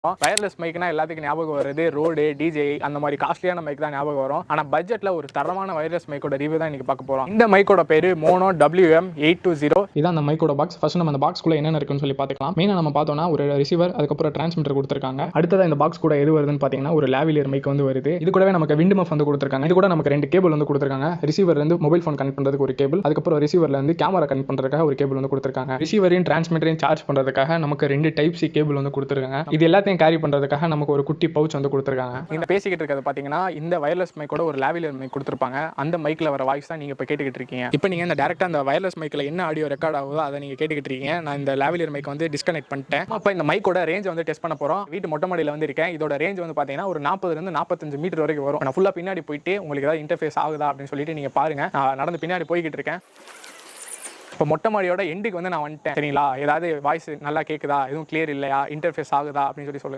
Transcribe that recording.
Wireless மைக்னா எல்லாத்துக்கும் ஞாபகம் வருது ரோடு டிஜே அந்த மாதிரி காஸ்ட்லியான மைக் தான் ஞாபகம் வரும். ஆனால் பட்ஜெட்டில் ஒரு தரமான வயர்லெஸ் மைக்கோட ரிவ்யூ தான் இன்னைக்கு பார்க்க போகிறோம். இந்த மைக்கோட பேரு மோனோ WM820. இதான் அந்த மைக்கோட பாக்ஸ். ஃபர்ஸ்ட் நம்ம அந்த பாக்ஸ்குள்ள என்னென்ன இருக்குன்னு சொல்லி பார்த்துக்கலாம். மெயினாக நம்ம பார்த்தோம்னா ஒரு ரிசீவர், அதுக்கப்புறம் டிரான்ஸ்மிட்டர் கொடுத்துருக்காங்க. அடுத்தது இந்த பாக்ஸ் கூட எது வருதுன்னு பார்த்தீங்கன்னா ஒரு லாவிலியர் மைக் வந்து வருது. இது கூடவே நமக்கு விண்ட் மஃப் வந்து கொடுத்துருக்காங்க. இது கூட நமக்கு 2 கேபிள் வந்து கொடுத்துருக்காங்க. ரிசீவர்ல இருந்து மொபைல் ஃபோன் கனெக்ட் பண்ணுறதுக்கு ஒரு கேபிள், அதுக்கப்புறம் ரிசீவர்ல இருந்து கேமரா கனெக்ட் பண்ணுறதுக்காக ஒரு கேபிள் வந்து கொடுத்துருக்காங்க. ரிசீவரையும் டிரான்ஸ்மிட்டரையும் சார்ஜ் பண்ணுறதுக்காக நமக்கு 2 டைப் சி கேபிள் வந்து கொடுத்துருக்காங்க. இது எல்லாத்தையும் கேரி பண்ணுறதுக்காக நமக்கு ஒரு குட்டி பவுச் வந்து கொடுத்துருக்காங்க. இந்த பேசிக்கிட்டு இருக்கிறது பார்த்தீங்கன்னா இந்த வயர்லெஸ் மைக்கோட ஒரு லாவிலியர் மைக் கொடுத்துருப்பாங்க. அந்த மைக்கில் வர வாய்ஸ் தான் நீங்கள் இப்போ கேட்டுக்கிட்டு இருக்கீங்க. இப்போ நீங்கள் இந்த டேரெக்டாக அந்த வயர்லெஸ் மைக்கில் என்ன ஆடியோ ரெக்கார்ட் ஆகுதோ அதை நீங்கள் கேட்டுக்கிட்டு இருக்கீங்க. நான் இந்த லாவிலியர் மைக் வந்து டிஸ்கனெக்ட் பண்ணிட்டேன். அப்போ இந்த மைக்கோட ரேஞ்ச் வந்து டெஸ்ட் பண்ண போகிறோம். வீட்டு மொட்டை மாடியில் வந்து இருக்கேன். இதோட ரேஞ்ச் வந்து பார்த்தீங்கன்னா ஒரு 40 to 45 மீட்டர் வரைக்கும் வரும். நான் ஃபுல்லாக பின்னாடி போயிட்டு உங்களுக்கு ஏதாவது இன்டர்ஃபேஸ் ஆகுதா அப்படின்னு சொல்லிட்டு நீங்கள் பாருங்க. நான் நடந்து பின்னாடி போய்கிட்டு இருக்கேன். இப்போ மொட்டை மாடியோட எண்டுக்கு வந்து நான் வந்துட்டேன். சரிங்களா, ஏதாவது வாய்ஸ் நல்லா கேட்குதா, எதுவும் கிளியர் இல்லையா, இன்டர்ஃபேஸ் ஆகுதா அப்படின்னு சொல்லி சொல்லுங்க.